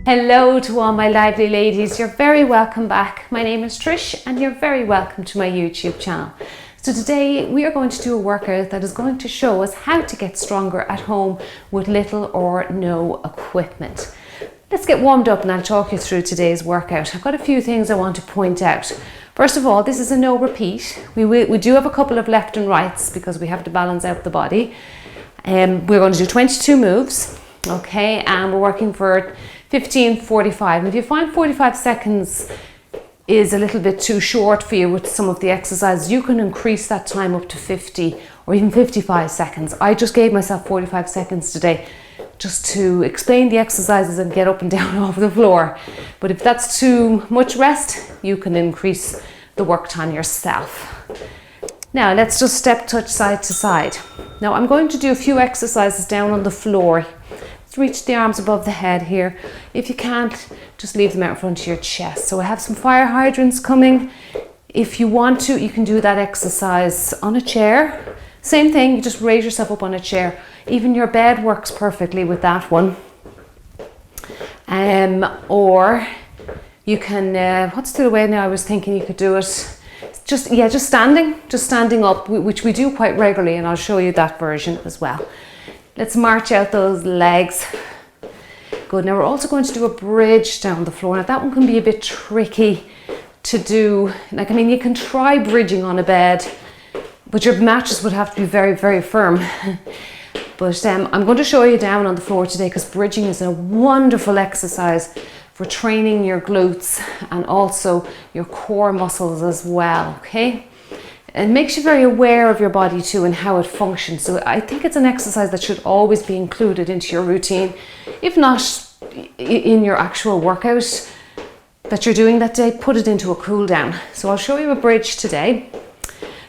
Hello to all my lively ladies, you're very welcome back. My name is Trish and you're very welcome to my YouTube channel. So today we are going to do a workout that is going to show us how to get stronger at home with little or no equipment. Let's get warmed up and I'll talk you through today's workout. I've got a few things I want to point out. First of all, this is a no repeat. We do have a couple of left and rights because we have to balance out the body. We're going to do 22 moves, okay, and we're working for 15:45. And if you find 45 seconds is a little bit too short for you with some of the exercises, you can increase that time up to 50 or even 55 seconds. I just gave myself 45 seconds today just to explain the exercises and get up and down off the floor. But if that's too much rest, you can increase the work time yourself. Now let's just step touch side to side. Now I'm going to do a few exercises down on the floor. Reach the arms above the head here. If you can't, just leave them out in front of your chest. So I have some fire hydrants coming. If you want to, you can do that exercise on a chair. Same thing, you just raise yourself up on a chair. Even your bed works perfectly with that one. Or you can, what's the way now I was thinking you could do it? Just standing up, which we do quite regularly, and I'll show you that version as well. Let's march out those legs. Good, now we're also going to do a bridge down the floor. Now that one can be a bit tricky to do. Like, I mean, you can try bridging on a bed, but your mattress would have to be very, very firm. But I'm going to show you down on the floor today because bridging is a wonderful exercise for training your glutes and also your core muscles as well, okay? It makes you very aware of your body too and how it functions. So I think it's an exercise that should always be included into your routine. If not in your actual workout that you're doing that day, put it into a cool down. So I'll show you a bridge today.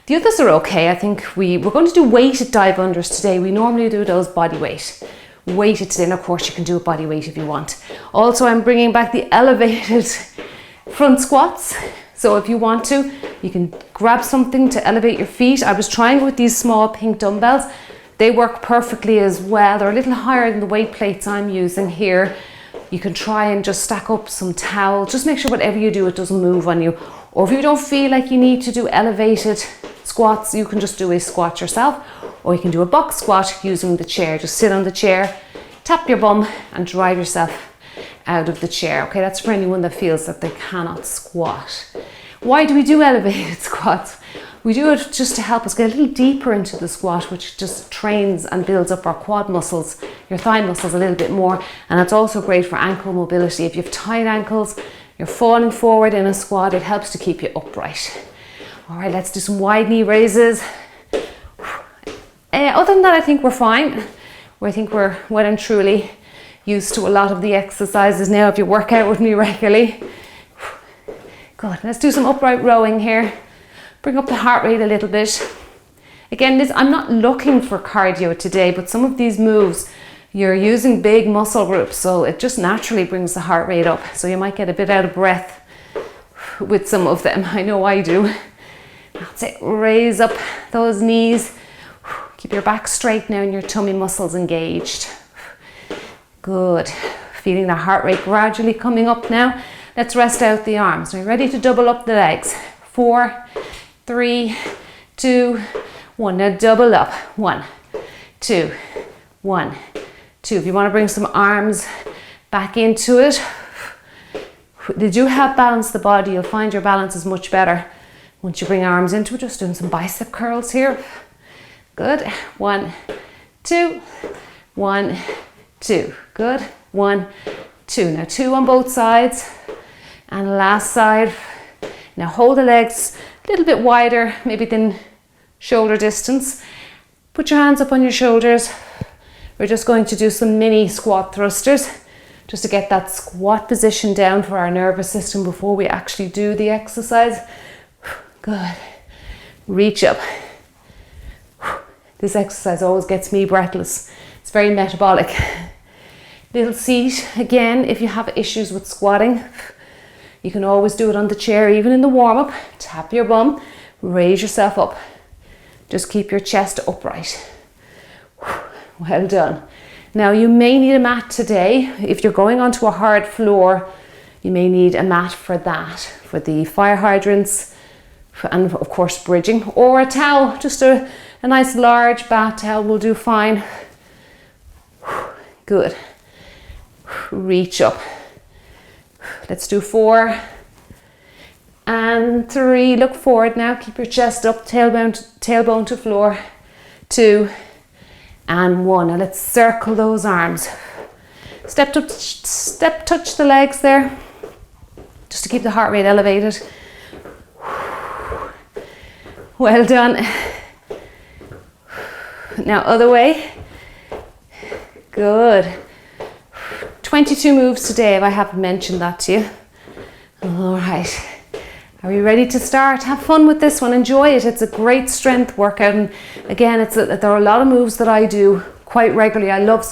The others are okay. I think we're going to do weighted dive unders today. We normally do those body weight. Weighted today, and of course you can do a body weight if you want. Also, I'm bringing back the elevated front squats. So if you want to, you can grab something to elevate your feet. I was trying with these small pink dumbbells. They work perfectly as well. They're a little higher than the weight plates I'm using here. You can try and just stack up some towels. Just make sure whatever you do, it doesn't move on you. Or if you don't feel like you need to do elevated squats, you can just do a squat yourself. Or you can do a box squat using the chair. Just sit on the chair, tap your bum and drive yourself out of the chair. Okay, that's for anyone that feels that they cannot squat. Why do we do elevated squats? We do it just to help us get a little deeper into the squat, which just trains and builds up our quad muscles, your thigh muscles a little bit more. And it's also great for ankle mobility. If you have tight ankles, you're falling forward in a squat, it helps to keep you upright. All right, let's do some wide knee raises. Other than that, I think we're fine. I think we're well and truly used to a lot of the exercises now if you work out with me regularly. Good, let's do some upright rowing here. Bring up the heart rate a little bit. Again, I'm not looking for cardio today, but some of these moves, you're using big muscle groups, so it just naturally brings the heart rate up. So you might get a bit out of breath with some of them. I know I do. That's it, raise up those knees. Keep your back straight now and your tummy muscles engaged. Good, feeling the heart rate gradually coming up now. Let's rest out the arms. Are you ready to double up the legs? 4, 3, 2, 1. Now double up. 1, 2, 1, 2. If you want to bring some arms back into it, they do help balance the body. You'll find your balance is much better once you bring arms into it. Just doing some bicep curls here. Good. 1, 2, 1, 2. Good. 1, 2. Now 2 on both sides. And last side. Now hold the legs a little bit wider, maybe than shoulder distance. Put your hands up on your shoulders. We're just going to do some mini squat thrusters just to get that squat position down for our nervous system before we actually do the exercise. Good. Reach up. This exercise always gets me breathless. It's very metabolic. Little seat. Again, if you have issues with squatting, you can always do it on the chair, even in the warm-up. Tap your bum, raise yourself up. Just keep your chest upright. Well done. Now you may need a mat today. If you're going onto a hard floor, you may need a mat for that, for the fire hydrants, and of course bridging, or a towel, just a nice large bath towel will do fine. Good. Reach up. Let's do 4 and 3. Look forward now. Keep your chest up, tailbone to floor. 2 and 1. Now let's circle those arms. Step touch the legs there, just to keep the heart rate elevated. Well done. Now other way. Good. 22 moves today, if I haven't mentioned that to you. All right. Are you ready to start? Have fun with this one. Enjoy it. It's a great strength workout. And again, there are a lot of moves that I do quite regularly. I love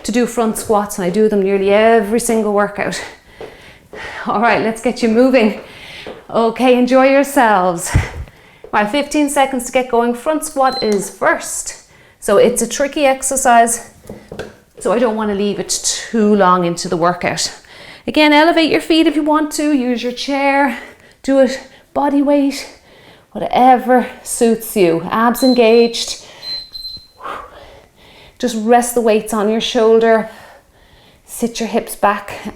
to do front squats, and I do them nearly every single workout. All right, let's get you moving. Okay, enjoy yourselves. Right, 15 seconds to get going. Front squat is first. So it's a tricky exercise, so I don't want to leave it too long into the workout. Again, elevate your feet if you want to. Use your chair. Do it body weight, whatever suits you. Abs engaged. Just rest the weights on your shoulder. Sit your hips back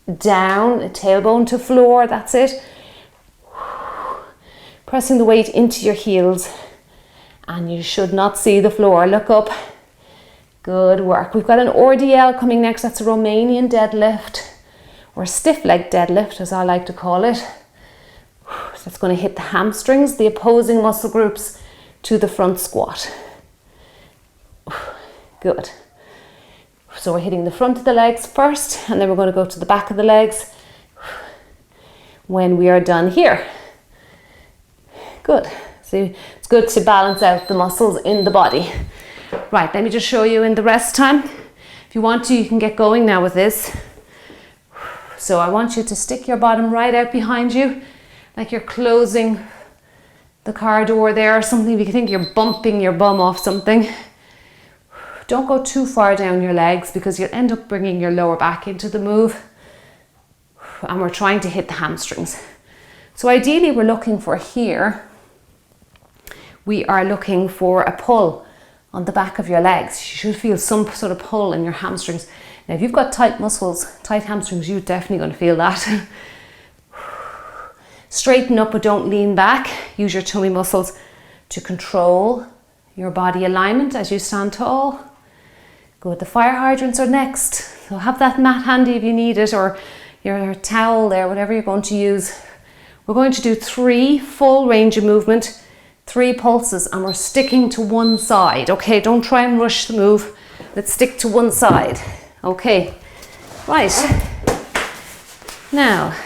down, tailbone to floor. That's it. Pressing the weight into your heels, and you should not see the floor. Look up. Good work. We've got an RDL coming next. That's a Romanian deadlift, or a stiff leg deadlift, as I like to call it. So that's going to hit the hamstrings, the opposing muscle groups to the front squat. Good. So we're hitting the front of the legs first, and then we're going to go to the back of the legs when we are done here. Good. See, it's good to balance out the muscles in the body. Right, let me just show you in the rest time. If you want to, you can get going now with this. So I want you to stick your bottom right out behind you, like you're closing the car door there or something. You think you're bumping your bum off something. Don't go too far down your legs, because you'll end up bringing your lower back into the move. And we're trying to hit the hamstrings. So ideally we're looking for here, we are looking for a pull on the back of your legs. You should feel some sort of pull in your hamstrings. Now if you've got tight muscles, tight hamstrings, you're definitely going to feel that. Straighten up, but don't lean back. Use your tummy muscles to control your body alignment as you stand tall. Good. The fire hydrants are next. So have that mat handy if you need it, or your towel there, whatever you're going to use. We're going to do 3 full range of movement, 3 pulses, and we're sticking to one side. Okay, don't try and rush the move. Let's stick to one side. Okay, right. Now,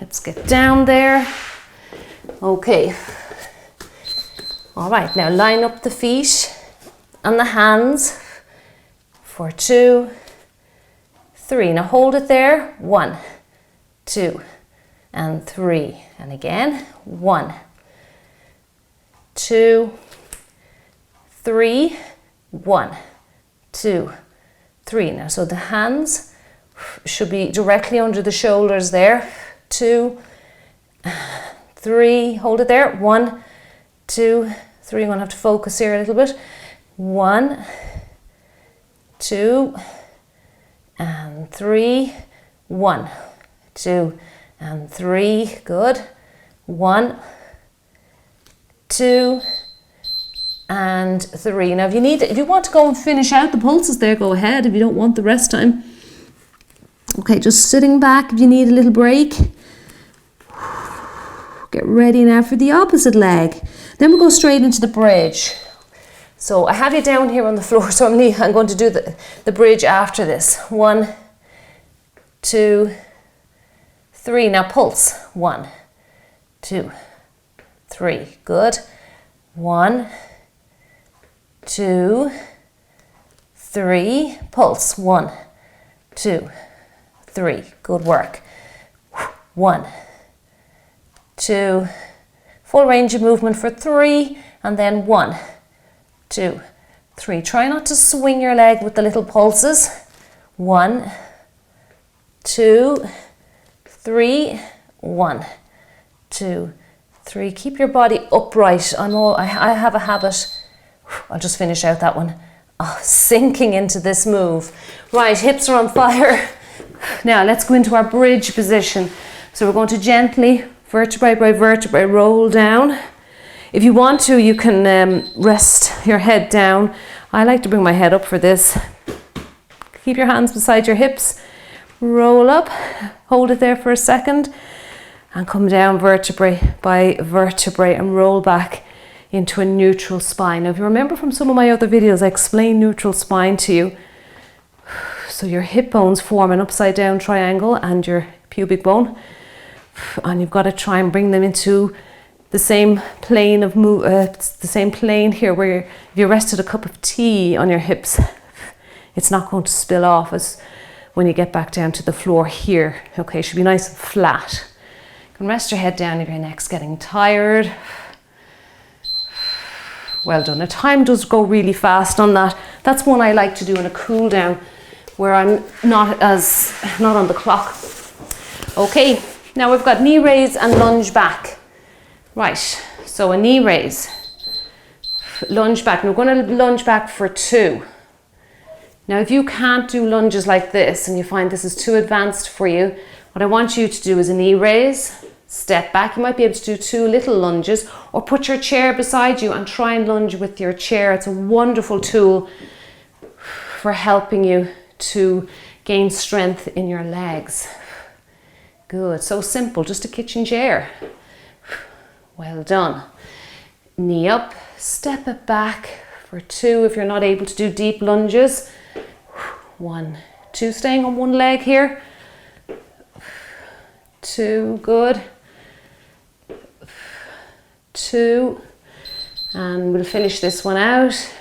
let's get down there. Okay. All right, now line up the feet and the hands for 2, 3. Now hold it there. 1, 2, and 3. And again, 1, 2, 3, 1, 2, 3. Now, so the hands should be directly under the shoulders there. 2, 3. Hold it there. 1, 2, 3. I'm going to have to focus here a little bit. 1, 2, and 3. 1, 2, and 3. Good. 1, 2, and 3. Now if you want to go and finish out the pulses there, go ahead. If you don't want the rest time. Okay, just sitting back if you need a little break. Get ready now for the opposite leg. Then we'll go straight into the bridge. So I have you down here on the floor, so I'm going to do the bridge after this. 1, 2, 3. Now pulse. 1, 2, 3. Good. 1, 2, 3. Pulse. 1, 2, 3. Good work. 1, 2. Full range of movement for 3, and then 1, 2, 3. Try not to swing your leg with the little pulses. 1, 2, 3, 1, 2, 3. Keep your body upright. I have a habit, I'll just finish out that one, sinking into this move. Right, hips are on fire. Now let's go into our bridge position. So we're going to gently, vertebrae by vertebrae, roll down. If you want to, you can rest your head down. I like to bring my head up for this. Keep your hands beside your hips. Roll up, hold it there for a second, and come down vertebrae by vertebrae and roll back into a neutral spine. Now, if you remember from some of my other videos, I explained neutral spine to you. So your hip bones form an upside down triangle and your pubic bone, and you've got to try and bring them into the same plane of the same plane here, where if you rested a cup of tea on your hips, it's not going to spill off as when you get back down to the floor here. Okay, should be nice and flat. You can rest your head down if your neck's getting tired. Well done. Now, time does go really fast on that. That's one I like to do in a cool down where I'm not on the clock. Okay, now we've got knee raise and lunge back. Right, so a knee raise, lunge back. Now we're going to lunge back for 2. Now, if you can't do lunges like this and you find this is too advanced for you, what I want you to do is a knee raise, step back. You might be able to do 2 little lunges, or put your chair beside you and try and lunge with your chair. It's a wonderful tool for helping you to gain strength in your legs. Good, so simple, just a kitchen chair. Well done. Knee up, step it back for 2 if you're not able to do deep lunges. 1, 2, staying on one leg here. 2, good. 2, and we'll finish this one out.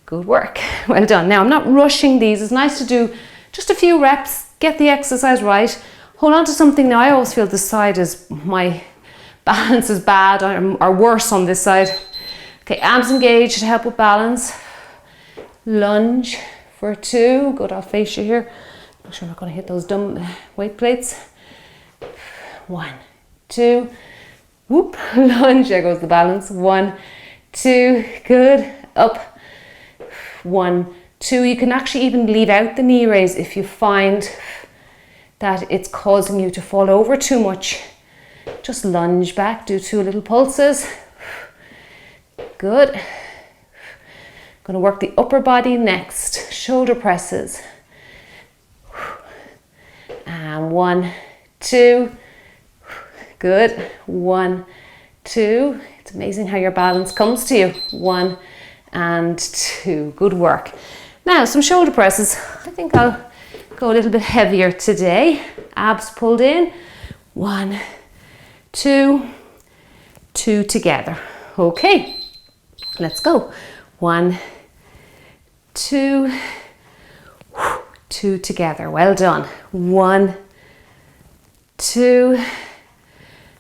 Good work, well done. Now, I'm not rushing these. It's nice to do just a few reps, get the exercise right. Hold on to something. Now, I always feel this side is, my balance is bad or worse on this side. Okay, arms engaged to help with balance. Lunge for 2. Good, I'll face you here. Make sure I'm not going to hit those dumb weight plates. 1, 2, whoop, lunge, there goes the balance. 1, 2, good, up. 1, 2, you can actually even leave out the knee raise if you find that it's causing you to fall over too much. Just lunge back, do 2 little pulses. Good. Going to work the upper body next, shoulder presses. And 1, 2, good. 1, 2. It's amazing how your balance comes to you. 1 and 2. Good work. Now, some shoulder presses. I think I'll go a little bit heavier today. Abs pulled in. 1, 2, 2 together. Okay, let's go. 1, 2, 2 together. Well done. 1, 2,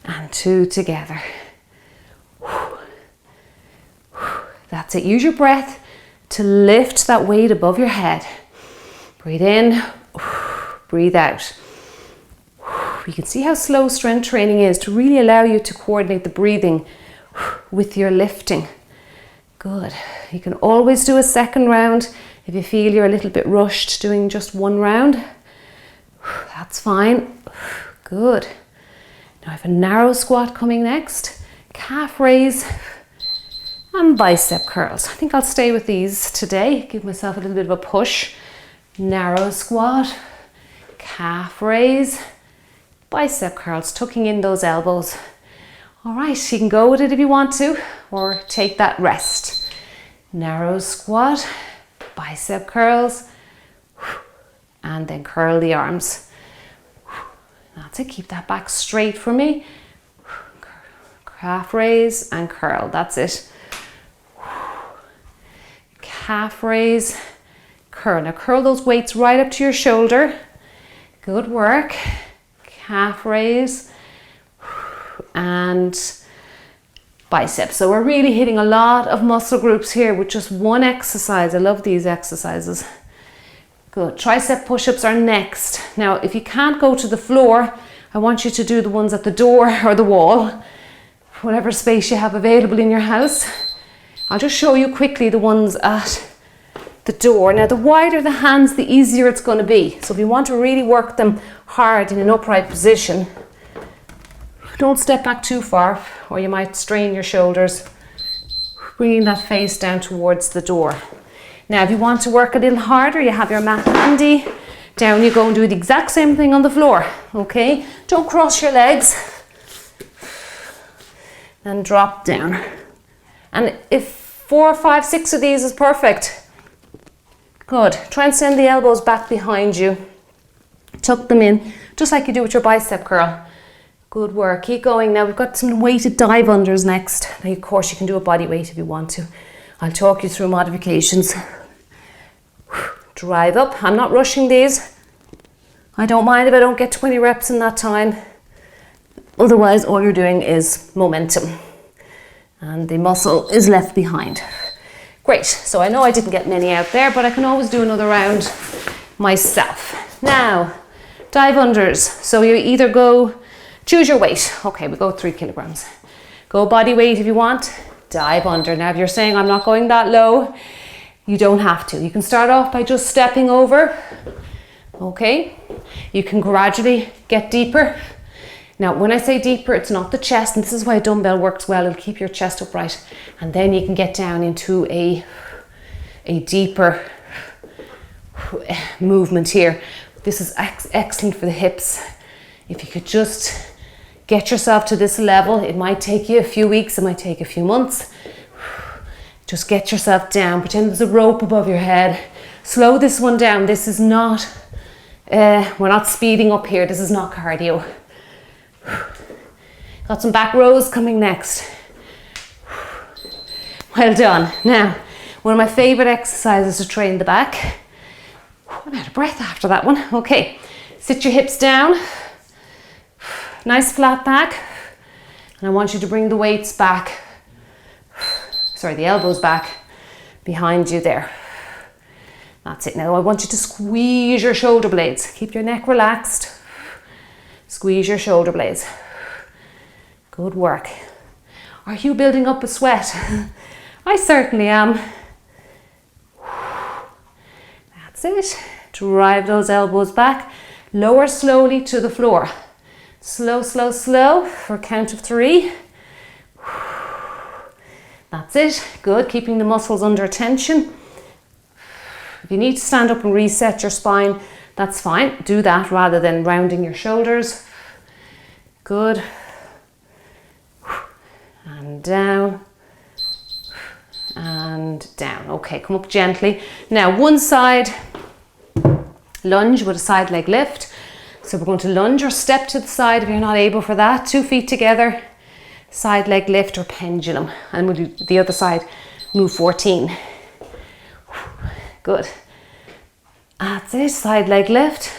and 2 together. That's it. Use your breath to lift that weight above your head. Breathe in, breathe out. You can see how slow strength training is to really allow you to coordinate the breathing with your lifting. Good. You can always do a second round if you feel you're a little bit rushed doing just 1 round. That's fine. Good. Now I have a narrow squat coming next. Calf raise and bicep curls. I think I'll stay with these today. Give myself a little bit of a push. Narrow squat, calf raise, bicep curls, tucking in those elbows. All right, you can go with it if you want to, or take that rest. Narrow squat, bicep curls, and then curl the arms. That's it, keep that back straight for me. Calf raise and curl, that's it. Calf raise, curl. Now curl those weights right up to your shoulder. Good work. Calf raise and biceps. So we're really hitting a lot of muscle groups here with just one exercise. I love these exercises. Good. Tricep push-ups are next. Now, if you can't go to the floor, I want you to do the ones at the door or the wall, whatever space you have available in your house. I'll just show you quickly the ones at the door. Now, the wider the hands, the easier it's going to be. So if you want to really work them hard in an upright position, don't step back too far or you might strain your shoulders. Bringing that face down towards the door. Now, if you want to work a little harder, you have your mat handy. Down you go and do the exact same thing on the floor, okay? Don't cross your legs. And drop down. And if 4, 5, 6 of these is perfect, good. Try and send the elbows back behind you. Tuck them in, just like you do with your bicep curl. Good work, keep going. Now we've got some weighted dive unders next. Now, of course, you can do a body weight if you want to. I'll talk you through modifications. Drive up. I'm not rushing these. I don't mind if I don't get 20 reps in that time. Otherwise, all you're doing is momentum. And the muscle is left behind. Great. So I know I didn't get many out there, but I can always do another round myself. Now, dive unders. So you either go, choose your weight. Okay, we go 3 kilograms. Go body weight if you want. Dive under. Now, if you're saying I'm not going that low, you don't have to. You can start off by just stepping over. Okay. You can gradually get deeper. Now, when I say deeper, it's not the chest, and this is why a dumbbell works well. It'll keep your chest upright, and then you can get down into a deeper movement here. This is excellent for the hips. If you could just get yourself to this level, it might take you a few weeks, it might take a few months. Just get yourself down. Pretend there's a rope above your head. Slow this one down. This is not, we're not speeding up here. This is not cardio. Got some back rows coming next. Well done. Now, one of my favorite exercises to train the back. I'm out of breath after that one. Okay, sit your hips down. Nice flat back. And I want you to bring the weights back. Sorry, the elbows back behind you there. That's it. Now I want you to squeeze your shoulder blades. Keep your neck relaxed. Squeeze your shoulder blades. Good work. Are you building up a sweat? I certainly am. That's it. Drive those elbows back. Lower slowly to the floor. Slow, slow, slow for a count of 3. That's it. Good. Keeping the muscles under tension. If you need to stand up and reset your spine, that's fine. Do that rather than rounding your shoulders. Good. And down. And down. Okay, come up gently. Now, one side lunge with a side leg lift. So we're going to lunge or step to the side if you're not able for that. 2 feet together. Side leg lift or pendulum, and we'll do the other side, move 14. Good. That's it, side leg lift.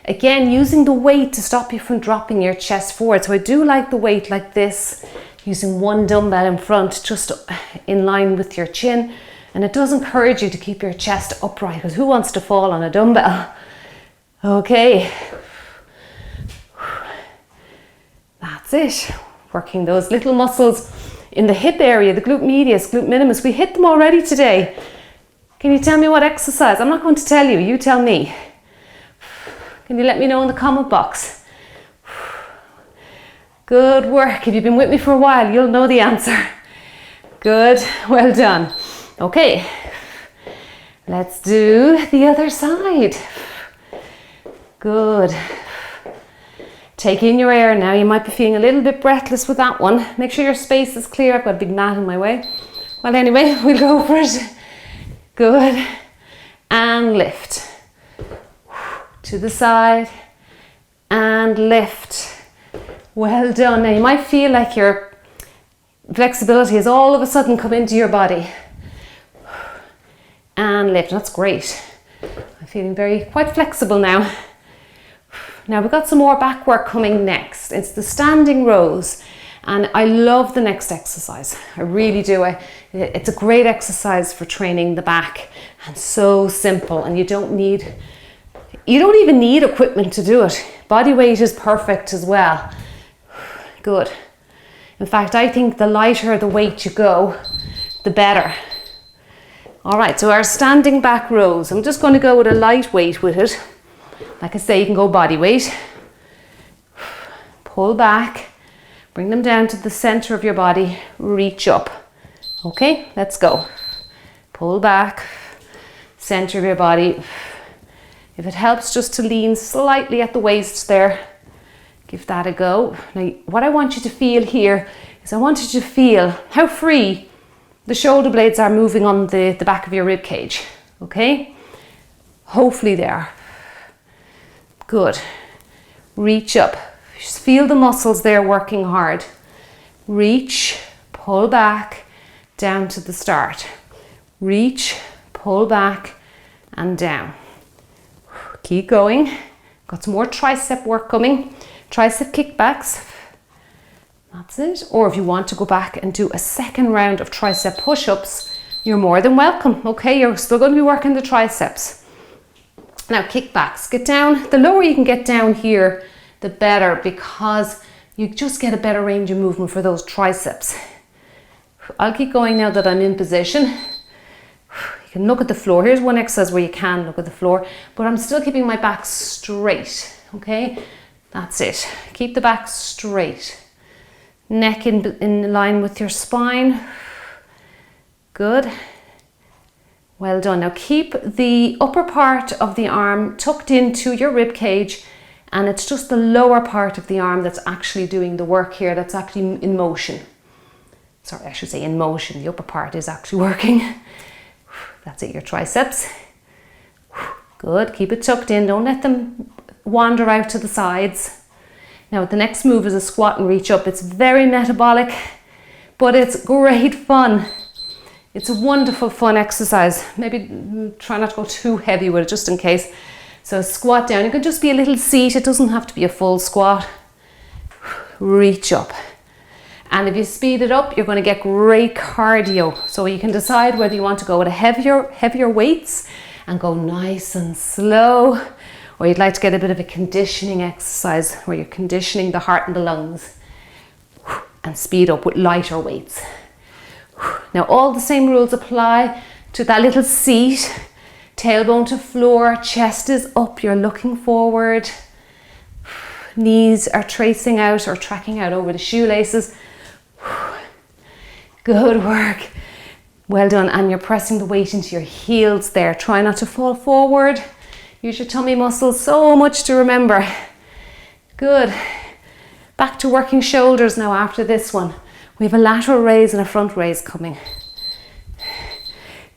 Again, using the weight to stop you from dropping your chest forward. So I do like the weight like this, using one dumbbell in front, just in line with your chin. And it does encourage you to keep your chest upright, because who wants to fall on a dumbbell? Okay. That's it. Working those little muscles in the hip area, the glute medius, glute minimus. We hit them already today. Can you tell me what exercise? I'm not going to tell you, you tell me. Can you let me know in the comment box? Good work. If you've been with me for a while, you'll know the answer. Good, well done. Okay, let's do the other side. Good. Take in your air now. You might be feeling a little bit breathless with that one. Make sure your space is clear. I've got a big mat in my way. Well, anyway, we'll go for it. Good. And lift. To the side. And lift. Well done. Now, you might feel like your flexibility has all of a sudden come into your body. And lift. That's great. I'm feeling quite flexible now. Now we've got some more back work coming next. It's the standing rows. And I love the next exercise. I really do. It's a great exercise for training the back, and so simple, and you don't even need equipment to do it. Body weight is perfect as well. Good. In fact, I think the lighter the weight you go, the better. All right, so our standing back rows. I'm just going to go with a light weight with it. Like I say, you can go body weight. Pull back, bring them down to the center of your body, reach up. Okay, let's go. Pull back, center of your body. If it helps just to lean slightly at the waist there, give that a go. Now, what I want you to feel here is I want you to feel how free the shoulder blades are moving on the back of your rib cage. Okay? Hopefully they are. Good. Reach up. Just feel the muscles there working hard. Reach, pull back, down to the start. Reach, pull back, and down. Keep going. Got some more tricep work coming. Tricep kickbacks. That's it. Or if you want to go back and do a second round of tricep push-ups, you're more than welcome. Okay, you're still going to be working the triceps. Now kickbacks. Get down. The lower you can get down here, the better, because you just get a better range of movement for those triceps. I'll keep going now that I'm in position. You can look at the floor. Here's one exercise where you can look at the floor, but I'm still keeping my back straight. Okay, that's it. Keep the back straight. Neck in line with your spine. Good. Well done. Now keep the upper part of the arm tucked into your rib cage, and it's just the lower part of the arm that's actually doing the work here, that's actually in motion. Sorry, I should say in motion. The upper part is actually working. That's it, your triceps. Good. Keep it tucked in. Don't let them wander out to the sides. Now the next move is a squat and reach up. It's very metabolic, but it's great fun. It's a wonderful fun exercise. Maybe try not to go too heavy with it just in case. So squat down. It could just be a little seat. It doesn't have to be a full squat. Reach up. And if you speed it up, you're going to get great cardio. So you can decide whether you want to go with heavier weights and go nice and slow, or you'd like to get a bit of a conditioning exercise where you're conditioning the heart and the lungs, and speed up with lighter weights. Now all the same rules apply to that little seat. Tailbone to floor, chest is up, you're looking forward. Knees are tracing out or tracking out over the shoelaces. Good work. Well done. And you're pressing the weight into your heels there. Try not to fall forward. Use your tummy muscles. So much to remember. Good. Back to working shoulders now after this one. We have a lateral raise and a front raise coming.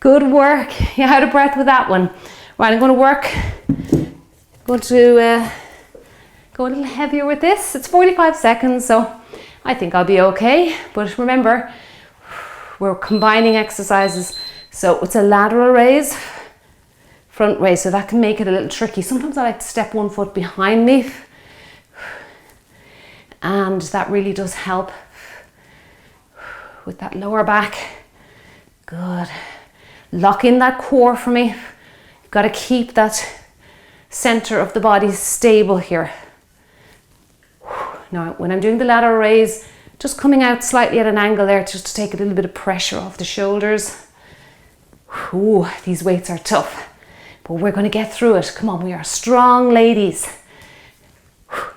Good work. You're out of breath with that one. Right, I'm going to go a little heavier with this. It's 45 seconds, so I think I'll be okay. But remember, we're combining exercises. So it's a lateral raise, front raise, so that can make it a little tricky. Sometimes I like to step one foot behind me, and that really does help with that lower back. Good. Lock in that core for me. You've got to keep that center of the body stable here. Now, when I'm doing the lateral raise, just coming out slightly at an angle there just to take a little bit of pressure off the shoulders. Ooh, these weights are tough, but we're going to get through it. Come on, we are strong ladies.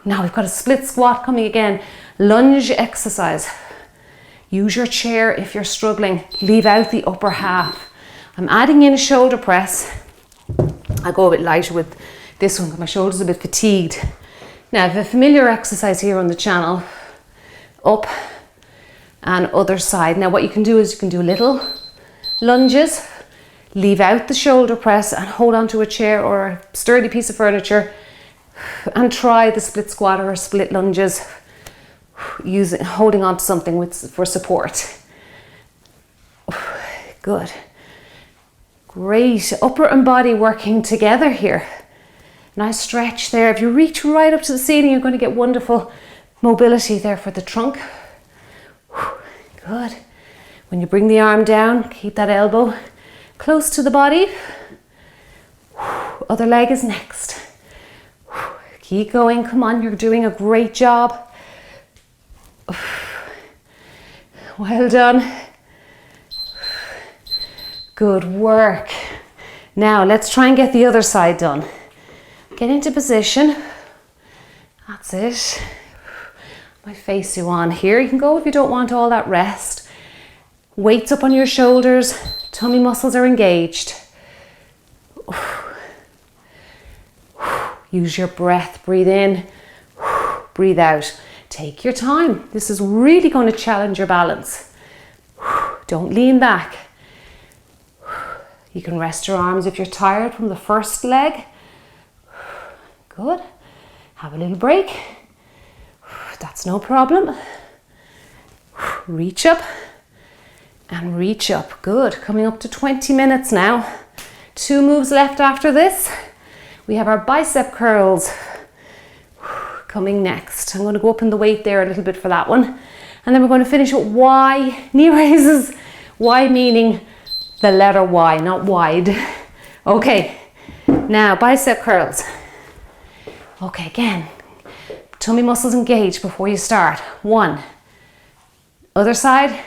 Now we've got a split squat coming again. Lunge exercise. Use your chair if you're struggling. Leave out the upper half. I'm adding in a shoulder press. I'll go a bit lighter with this one because my shoulder's a bit fatigued. Now I have a familiar exercise here on the channel. Up and other side. Now what you can do is you can do little lunges. Leave out the shoulder press and hold onto a chair or a sturdy piece of furniture and try the split squat or split lunges, holding on to something for support. Good. Great. Upper and body working together here. Nice stretch there. If you reach right up to the ceiling, you're going to get wonderful mobility there for the trunk. Good. When you bring the arm down, keep that elbow close to the body. Other leg is next. Keep going, come on, you're doing a great job. Well done. Good work. Now let's try and get the other side done. Get into position. That's it. I face you on here. You can go if you don't want all that rest. Weights up on your shoulders. Tummy muscles are engaged. Use your breath. Breathe in. Breathe out. Take your time. This is really going to challenge your balance. Don't lean back. You can rest your arms if you're tired from the first leg. Good. Have a little break. That's no problem. Reach up and reach up. Good. Coming up to 20 minutes now. 2 moves left after this. We have our bicep curls coming next. I'm going to go up in the weight there a little bit for that one. And then we're going to finish with Y, knee raises. Y meaning the letter Y, not wide. Okay, now bicep curls. Okay, again, tummy muscles engaged before you start. 1, other side,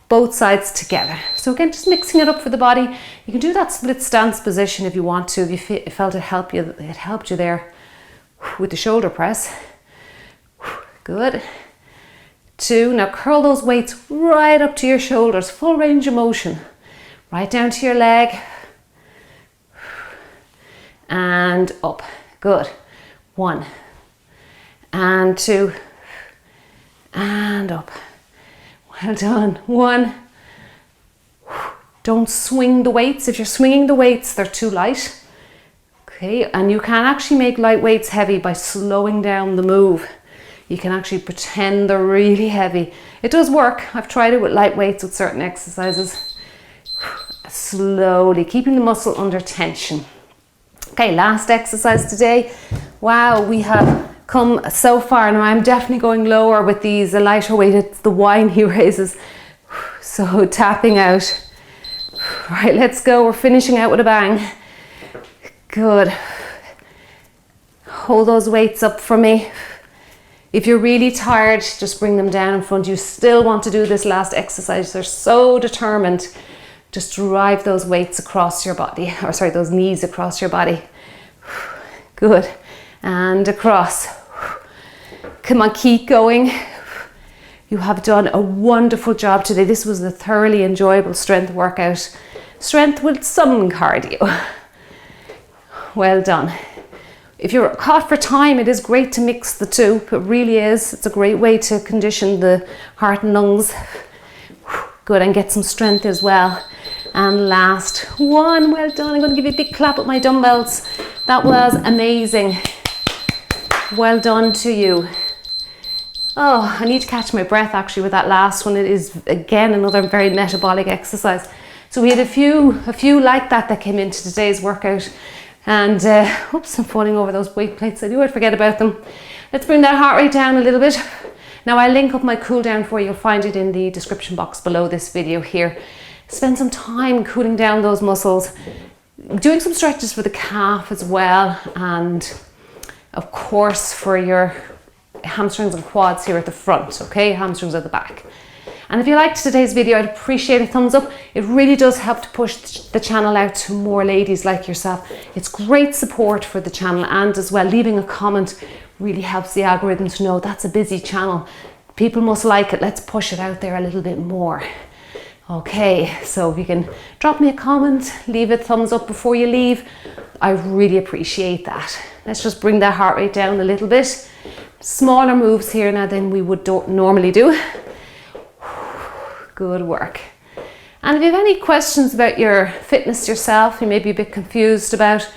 both sides together. So again, just mixing it up for the body. You can do that split stance position if you want to, if you felt it helped you there with the shoulder press. Good. 2, now curl those weights right up to your shoulders, full range of motion. Right down to your leg. And up. Good. 1. And 2. And up. Well done. 1. Don't swing the weights. If you're swinging the weights, they're too light. Okay, and you can actually make light weights heavy by slowing down the move. You can actually pretend they're really heavy. It does work. I've tried it with light weights with certain exercises. Slowly, keeping the muscle under tension. Okay, last exercise today. Wow, we have come so far. Now I'm definitely going lower with these, a lighter weight. It's the Y knee raises. So tapping out. Right, let's go. We're finishing out with a bang. Good. Hold those weights up for me. If you're really tired, just bring them down in front. You still want to do this last exercise. They're so determined. Just drive those weights across your body, or sorry, those knees across your body. Good. And across. Come on, keep going. You have done a wonderful job today. This was a thoroughly enjoyable strength workout. Strength with some cardio. Well done. If you're caught for time, it is great to mix the two. It really is. It's a great way to condition the heart and lungs. Good, and get some strength as well. And last one, well done. I'm going to give you a big clap with my dumbbells. That was amazing. Well done to you. Oh, I need to catch my breath actually with that last one. It is again another very metabolic exercise. So we had a few like that came into today's workout. And oops, I'm falling over those weight plates. I knew I'd forget about them. Let's bring that heart rate down a little bit. Now I'll link up my cool down for you. You'll find it in the description box below this video here. Spend some time cooling down those muscles, doing some stretches for the calf as well, and of course for your hamstrings and quads here at the front, okay? Hamstrings at the back. And if you liked today's video, I'd appreciate a thumbs up. It really does help to push the channel out to more ladies like yourself. It's great support for the channel, and as well, leaving a comment really helps the algorithm to know that's a busy channel. People must like it. Let's push it out there a little bit more. Okay, so if you can drop me a comment, leave a thumbs up before you leave, I really appreciate that. Let's just bring that heart rate down a little bit. Smaller moves here now than we would normally do. Good work. And if you have any questions about your fitness yourself, you may be a bit confused about,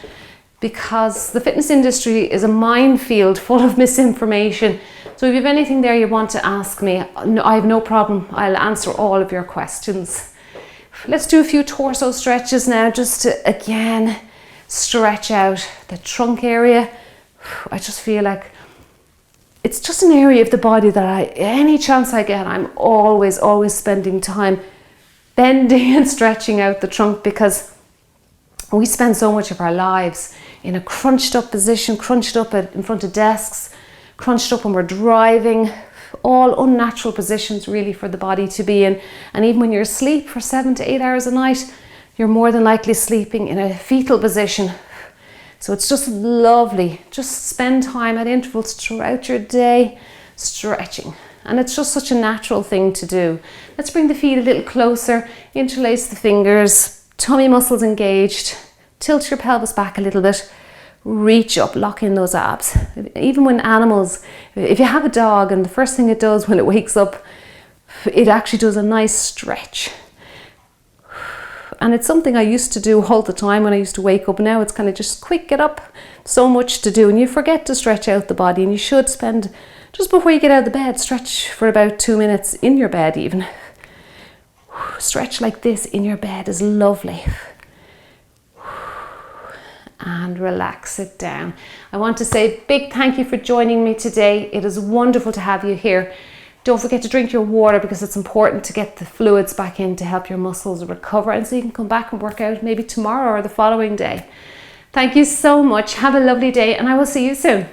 because the fitness industry is a minefield full of misinformation. So if you have anything there you want to ask me, I have no problem. I'll answer all of your questions. Let's do a few torso stretches now, just to again stretch out the trunk area. I just feel like it's just an area of the body that any chance I get, I'm always spending time bending and stretching out the trunk, because we spend so much of our lives in a crunched up position, crunched up in front of desks, crunched up when we're driving, all unnatural positions really for the body to be in. And even when you're asleep for 7 to 8 hours a night, you're more than likely sleeping in a fetal position. So it's just lovely. Just spend time at intervals throughout your day stretching. And it's just such a natural thing to do. Let's bring the feet a little closer, interlace the fingers, tummy muscles engaged, tilt your pelvis back a little bit, reach up, lock in those abs. Even when animals, if you have a dog and the first thing it does when it wakes up, it actually does a nice stretch. And it's something I used to do all the time when I used to wake up. Now it's kind of just quick, get up, so much to do, and you forget to stretch out the body. And you should spend, just before you get out of the bed, stretch for about 2 minutes in your bed even. Stretch like this in your bed is lovely. And relax it down. I want to say a big thank you for joining me today. It is wonderful to have you here. Don't forget to drink your water, because it's important to get the fluids back in to help your muscles recover, and so you can come back and work out maybe tomorrow or the following day. Thank you so much. Have a lovely day, and I will see you soon.